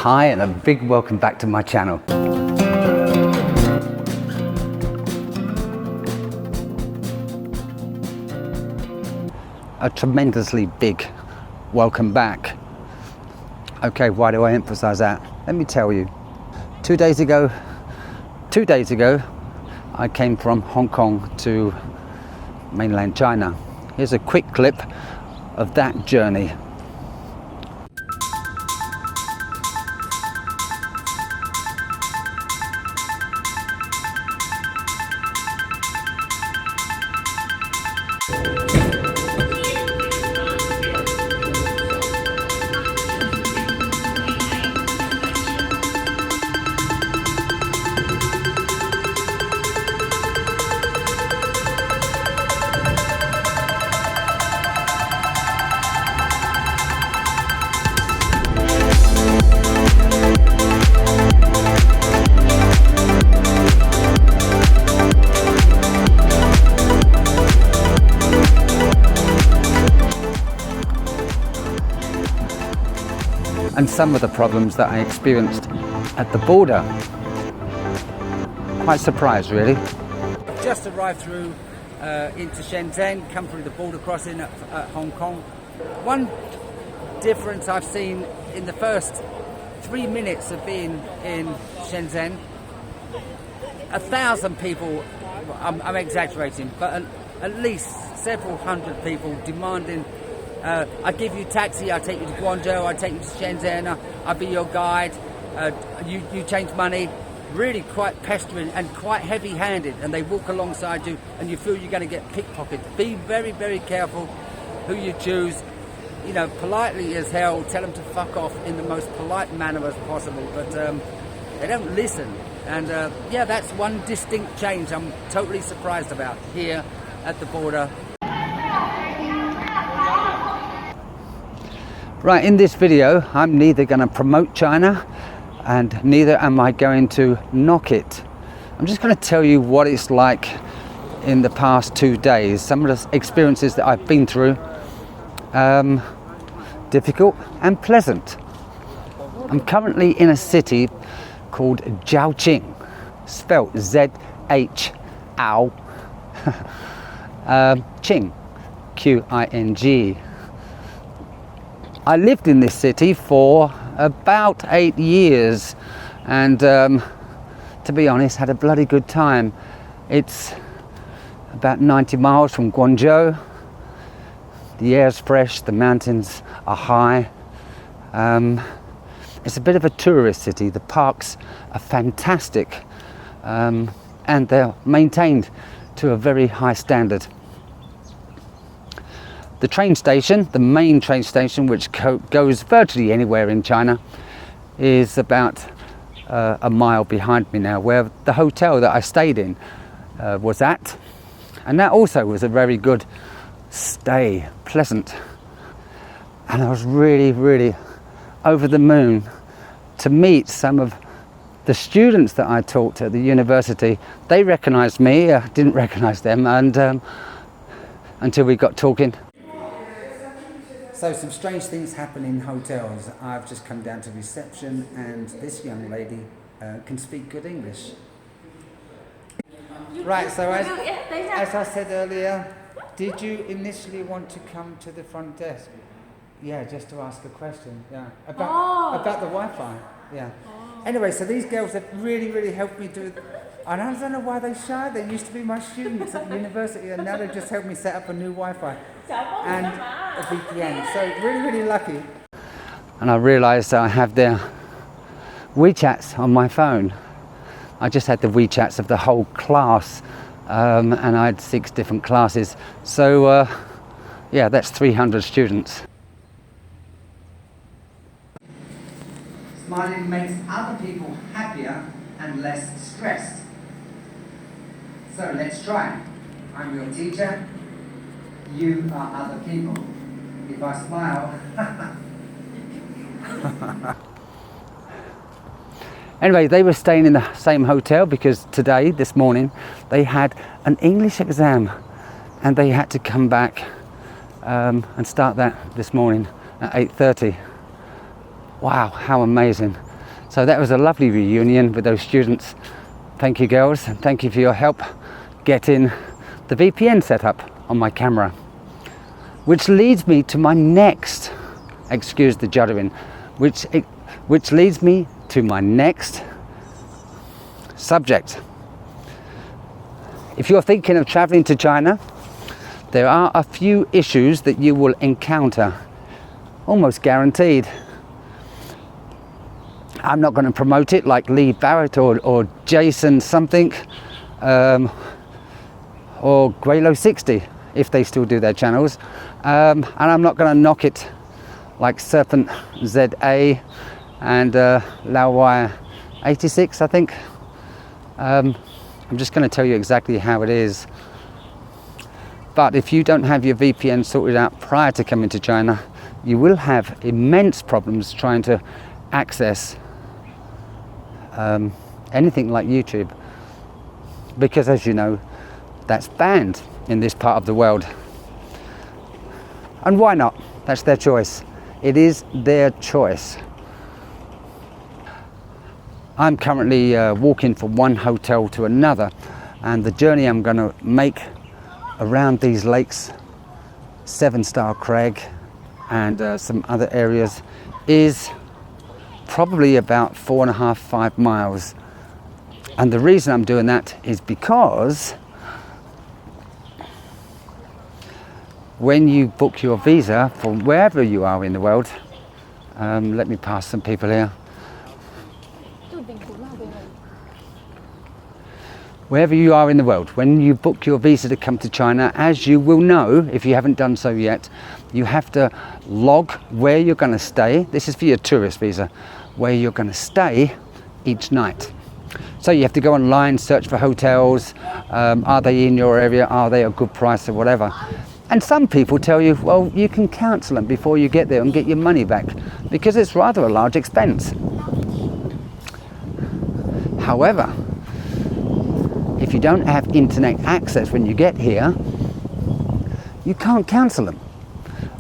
Hi, and a big welcome back to my channel. A tremendously big welcome back. Okay, why do I emphasize that? Let me tell you. 2 days ago, I came from Hong Kong to mainland China. Here's a quick clip of that journey. And some of the problems that I experienced at the border. Quite surprised, really. Just arrived through into Shenzhen, come through the border crossing at Hong Kong. One difference I've seen in the first 3 minutes of being in Shenzhen, 1,000 people, I'm exaggerating, but at least several hundred people demanding, I give you a taxi, I'll take you to Guangzhou, I'll take you to Shenzhen, I'll be your guide, you change money. Really quite pestering and quite heavy-handed, and they walk alongside you and you feel you're going to get pickpocketed. Be very, very careful who you choose. You know, politely as hell, tell them to fuck off in the most polite manner as possible, but they don't listen. And yeah, that's one distinct change I'm totally surprised about here at the border. Right, in this video, I'm neither going to promote China and neither am I going to knock it. I'm just going to tell you what it's like in the past 2 days, some of the experiences that I've been through, difficult and pleasant. I'm currently in a city called Zhaoqing, spelt Z-H-O, Qing, Q-I-N-G. I lived in this city for about 8 years and to be honest, had a bloody good time. It's about 90 miles from Guangzhou. The air's fresh, the mountains are high. It's a bit of a tourist city. The parks are fantastic and they're maintained to a very high standard. The train station, the main train station, which goes virtually anywhere in China, is about a mile behind me now, where the hotel that I stayed in was at. And that also was a very good stay, pleasant. And I was really, really over the moon to meet some of the students that I taught at the university. They recognized me, I didn't recognize them, and until we got talking. So some strange things happen in hotels. I've just come down to reception and this young lady can speak good English. Right, so as I said earlier, did you initially want to come to the front desk? Yeah, just to ask a question, yeah. About the Wi-Fi, yeah. Anyway, so these girls have really, really helped me do. And I don't know why they shy. They used to be my students at the university and now they've just helped me set up a new Wi-Fi and a VPN. So really, really lucky. And I realised I have their WeChats on my phone. I just had the WeChats of the whole class and I had 6 different classes. So yeah, that's 300 students. Smiling makes other people happier and less stressed. So let's try. I'm your teacher. You are other people. If I smile. Anyway, they were staying in the same hotel because today, this morning, they had an English exam and they had to come back and start that this morning at 8:30. Wow, how amazing. So that was a lovely reunion with those students. Thank you, girls, and thank you for your help getting the VPN set up on my camera. Which leads me to my next, excuse the juddering, which leads me to my next subject. If you're thinking of traveling to China, there are a few issues that you will encounter, almost guaranteed. I'm not going to promote it like Lee Barrett or Jason something, or Graylo 60, if they still do their channels. And I'm not going to knock it like Serpent ZA and Lauwire 86, I think. I'm just going to tell you exactly how it is. But if you don't have your VPN sorted out prior to coming to China, you will have immense problems trying to access anything like YouTube, because as you know, that's banned in this part of the world. And why not? That's their choice. It is their choice. I'm currently walking from one hotel to another, and the journey I'm going to make around these lakes, 7-Star Crag and some other areas, is probably about 4.5–5 miles. And the reason I'm doing that is because when you book your visa from wherever you are in the world, let me pass some people here. Wherever you are in the world, when you book your visa to come to China, as you will know if you haven't done so yet, you have to log where you're going to stay. This is for your tourist visa, where you're going to stay each night. So you have to go online, search for hotels. Are they in your area? Are they a good price or whatever? And some people tell you, well, you can cancel them before you get there and get your money back, because it's rather a large expense. However, if you don't have internet access when you get here, you can't cancel them.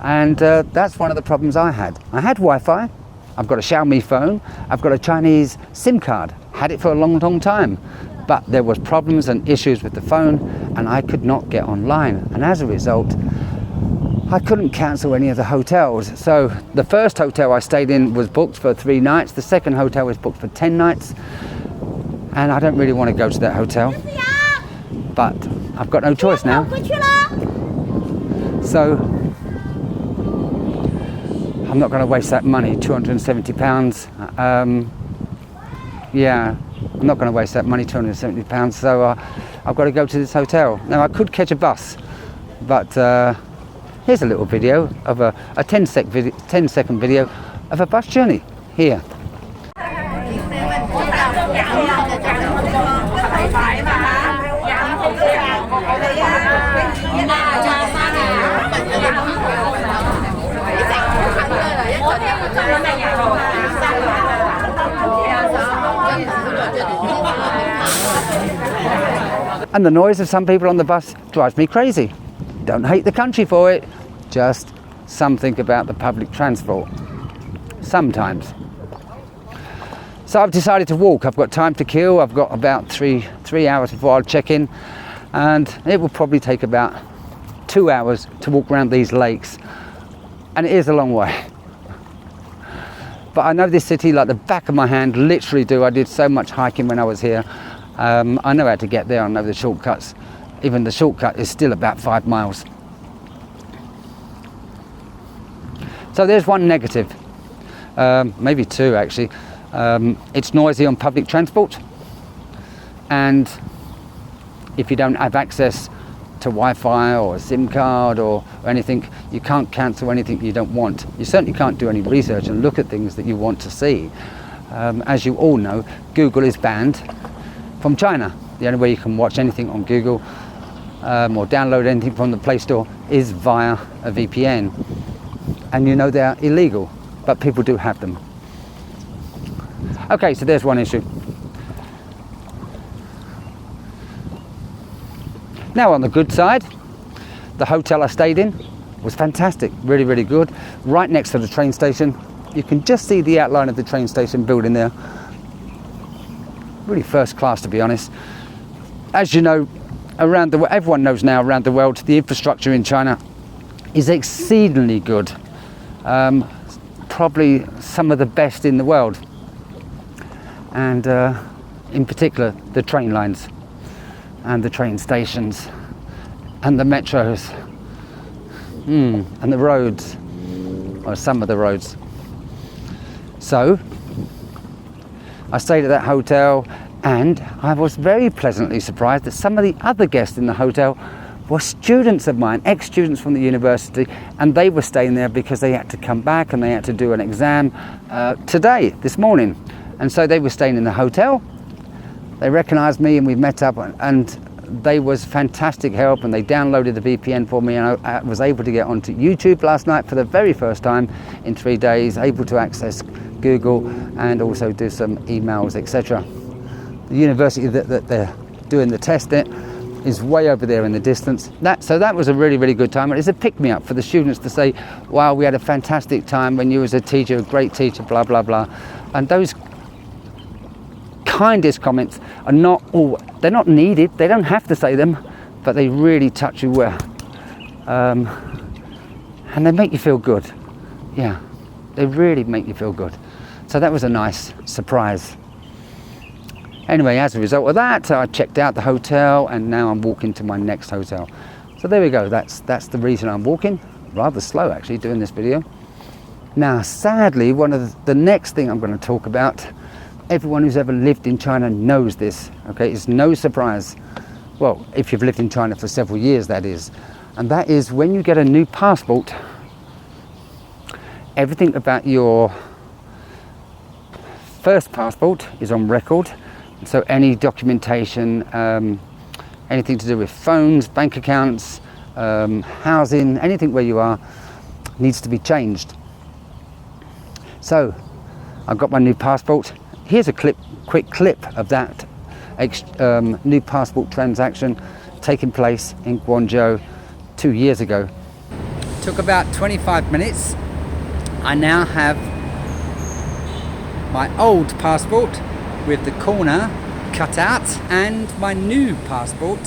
And that's one of the problems I had. I had Wi-Fi, I've got a Xiaomi phone, I've got a Chinese SIM card, had it for a long, long time. But there was problems and issues with the phone, and I could not get online. And as a result, I couldn't cancel any of the hotels. So the first hotel I stayed in was booked for 3 nights. The second hotel was booked for 10 nights. And I don't really want to go to that hotel, but I've got no choice now. So I'm not going to waste that money, £270. Yeah, I'm not going to waste that money, £270. So I've got to go to this hotel. Now I could catch a bus, but here's a little video of a 10-second video of a bus journey here. And the noise of some people on the bus drives me crazy. Don't hate the country for it, just something about the public transport. Sometimes. So I've decided to walk. I've got time to kill. I've got about three hours before I'll check in, and it will probably take about 2 hours to walk around these lakes, and it is a long way. But I know this city like the back of my hand, literally do. I did so much hiking when I was here. I know how to get there. I know the shortcuts. Even the shortcut is still about 5 miles. So there's one negative, maybe 2 actually. It's noisy on public transport, and if you don't have access to Wi-Fi or a SIM card or anything, you can't cancel anything you don't want. You certainly can't do any research and look at things that you want to see. As you all know, Google is banned from China. The only way you can watch anything on Google or download anything from the Play Store is via a VPN. And you know they're illegal, but people do have them. Okay, so there's one issue. Now on the good side, the hotel I stayed in was fantastic, really, really good. Right next to the train station, You can just see the outline of the train station building there. Really first class, to be honest. As you know, around the everyone knows now around the world, the infrastructure in China is exceedingly good. Probably some of the best in the world. And in particular, the train lines and the train stations and the metros and the roads, or some of the roads. So I stayed at that hotel, and I was very pleasantly surprised that some of the other guests in the hotel were students of mine, ex-students from the university, and they were staying there because they had to come back and they had to do an exam this morning. And so they were staying in the hotel. They recognized me and we met up, and they was fantastic help, and they downloaded the VPN for me, and I was able to get onto YouTube last night for the very first time in 3 days, able to access Google and also do some emails, etc. The university that they're doing the test at is way over there in the distance. So that was a really, really good time. And it's a pick-me-up for the students to say, wow, we had a fantastic time when you was a teacher, a great teacher, blah, blah, blah. And those kindest comments are they're not needed, they don't have to say them, but they really touch you well. And they make you feel good. Yeah, they really make you feel good. So that was a nice surprise. Anyway, as a result of that, I checked out the hotel, and now I'm walking to my next hotel. So there we go, that's the reason I'm walking. Rather slow actually doing this video. Now sadly, one of the next thing I'm going to talk about, everyone who's ever lived in China knows this, okay? It's no surprise. Well, if you've lived in China for several years, that is. And that is when you get a new passport, everything about your first passport is on record. So any documentation, anything to do with phones, bank accounts, housing, anything where you are needs to be changed. So I've got my new passport. Here's a quick clip of that new passport transaction taking place in Guangzhou 2 years ago. Took about 25 minutes. I now have my old passport with the corner cut out, and my new passport,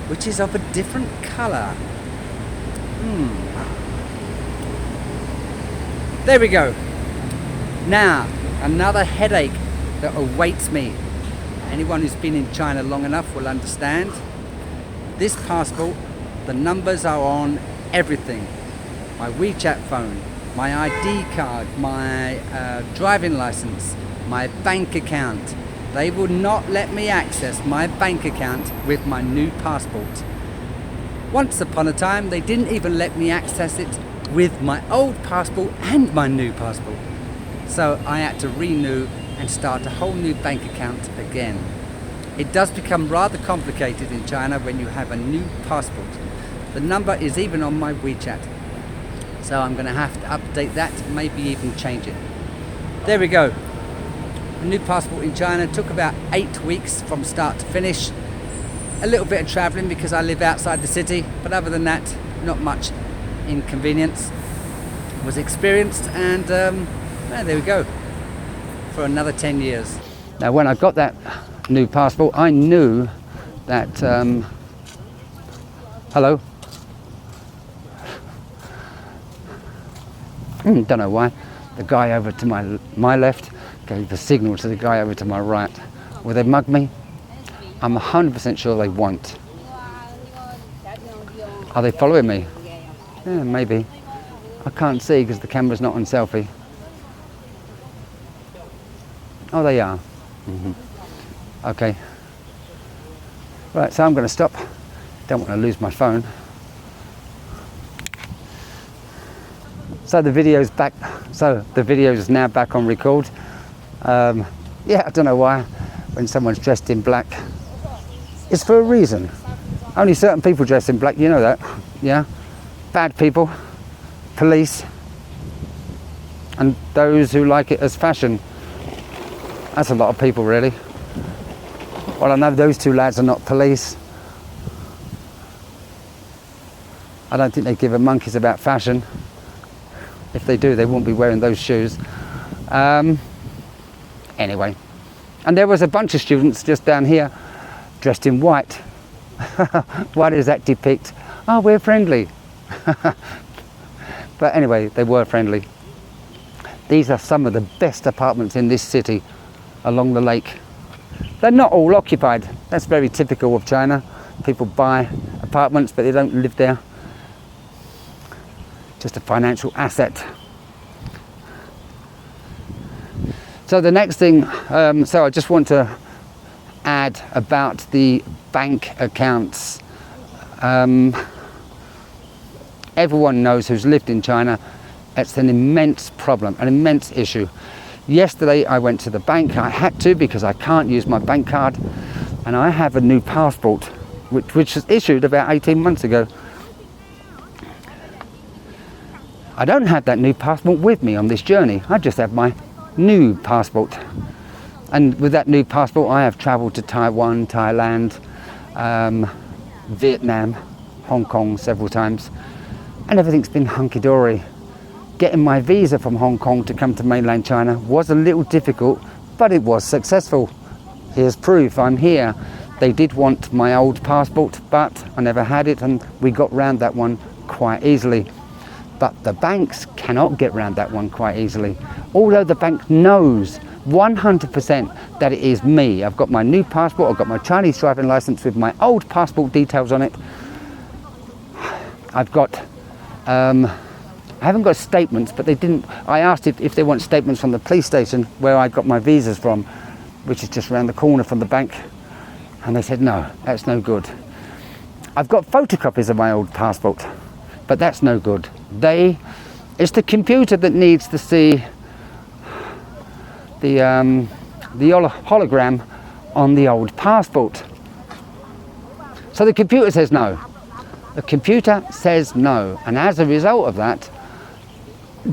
which is of a different colour. There we go. Now, another headache that awaits me. Anyone who's been in China long enough will understand. This passport, the numbers are on everything. My WeChat phone, my ID card, my driving license, my bank account. They will not let me access my bank account with my new passport. Once upon a time, they didn't even let me access it with my old passport and my new passport. So I had to renew and start a whole new bank account again. It does become rather complicated in China when you have a new passport. The number is even on my WeChat. So I'm going to have to update that, maybe even change it. There we go. A new passport in China took about 8 weeks from start to finish. A little bit of travelling because I live outside the city, but other than that, not much inconvenience was experienced, and there we go, for another 10 years. Now when I got that new passport, I knew that, hello? Don't know why, the guy over to my left gave a signal to the guy over to my right. Will they mug me? I'm 100% sure they won't. Are they following me? Yeah, maybe. I can't see because the camera's not on selfie. Oh, they are. Okay. Right, so I'm going to stop. Don't want to lose my phone. So the video's back. So the video is now back on record. Yeah, I don't know why. When someone's dressed in black, it's for a reason. Only certain people dress in black. You know that, yeah. Bad people, police, and those who like it as fashion. That's a lot of people, really. Well, I know those two lads are not police. I don't think they give a monkeys about fashion. If they do, they won't be wearing those shoes. Anyway, and there was a bunch of students just down here dressed in white. What does that depict? Oh, we're friendly. But anyway, they were friendly. These are some of the best apartments in this city along the lake. They're not all occupied. That's very typical of China. People buy apartments, but they don't live there. Just a financial asset. So the next thing, so I just want to add about the bank accounts. Everyone knows who's lived in China, it's an immense problem, an immense issue. Yesterday I went to the bank. I had to because I can't use my bank card, and I have a new passport which was issued about 18 months ago. I don't have that new passport with me on this journey. I just have my new passport, and with that new passport I have travelled to Taiwan, Thailand, Vietnam, Hong Kong several times, and everything's been hunky-dory. Getting my visa from Hong Kong to come to mainland China was a little difficult, but it was successful. Here's proof, I'm here. They did want my old passport, but I never had it, and we got round that one quite easily. But the banks cannot get round that one quite easily. Although the bank knows 100% that it is me. I've got my new passport, I've got my Chinese driving license with my old passport details on it. I've got, I haven't got statements, but they didn't, I asked if they want statements from the police station where I got my visas from, which is just around the corner from the bank. And they said, no, that's no good. I've got photocopies of my old passport, but that's no good. It's the computer that needs to see the hologram on the old passport. So the computer says no. The computer says no, and as a result of that,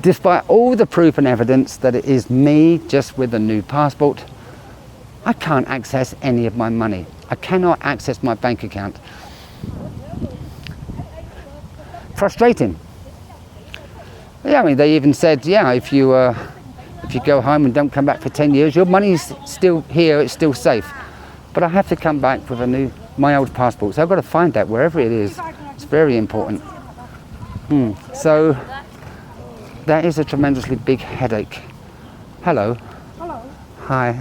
despite all the proof and evidence that it is me just with a new passport, I can't access any of my money. I cannot access my bank account. Frustrating. Yeah, I mean, they even said, yeah, if you go home and don't come back for 10 years, your money's still here, it's still safe. But I have to come back with my old passport, so I've got to find that wherever it is. It's very important. So that is a tremendously big headache. Hello. Hello. Hi.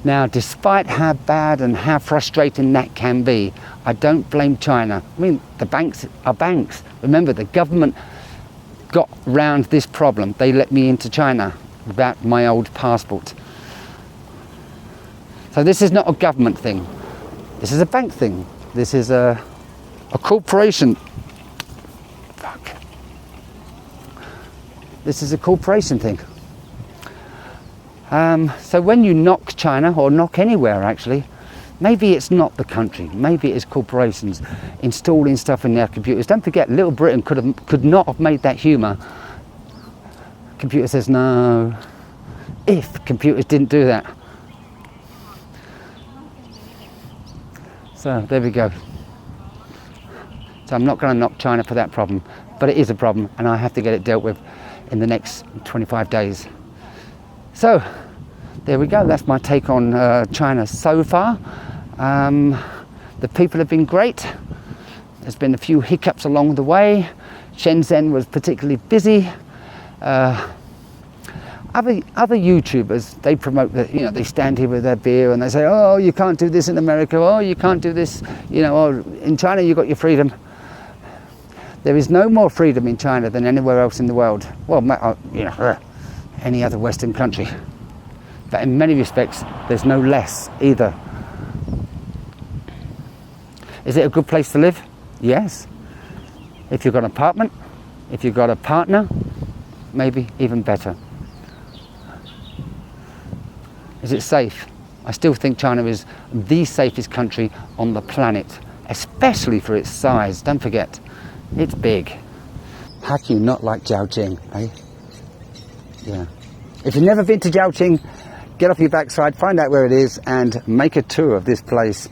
Now, despite how bad and how frustrating that can be, I don't blame China. I mean, the banks are banks. Remember, the government got round this problem. They let me into China without my old passport. So this is not a government thing. This is a bank thing. This is a corporation. Fuck. This is a corporation thing. So when you knock China, or knock anywhere actually, maybe it's not the country, maybe it's corporations installing stuff in their computers. Don't forget, Little Britain could not have made that humour. Computer says no. If computers didn't do that. So there we go. So I'm not going to knock China for that problem, but it is a problem, and I have to get it dealt with in the next 25 days. So there we go, that's my take on China so far. The people have been great. There's been a few hiccups along the way. Shenzhen was particularly busy. Other YouTubers, they promote that, they stand here with their beer and they say, oh, you can't do this in America, oh, you can't do this, oh, in China you got your freedom. There is no more freedom in China than anywhere else in the world. Well, any other Western country. But in many respects, there's no less either. Is it a good place to live? Yes. If you've got an apartment, if you've got a partner, maybe even better. Is it safe? I still think China is the safest country on the planet, especially for its size. Don't forget, it's big. How can you not like Zhaoqing, eh? Yeah. If you've never been to Zhaoqing, get off your backside, find out where it is, and make a tour of this place.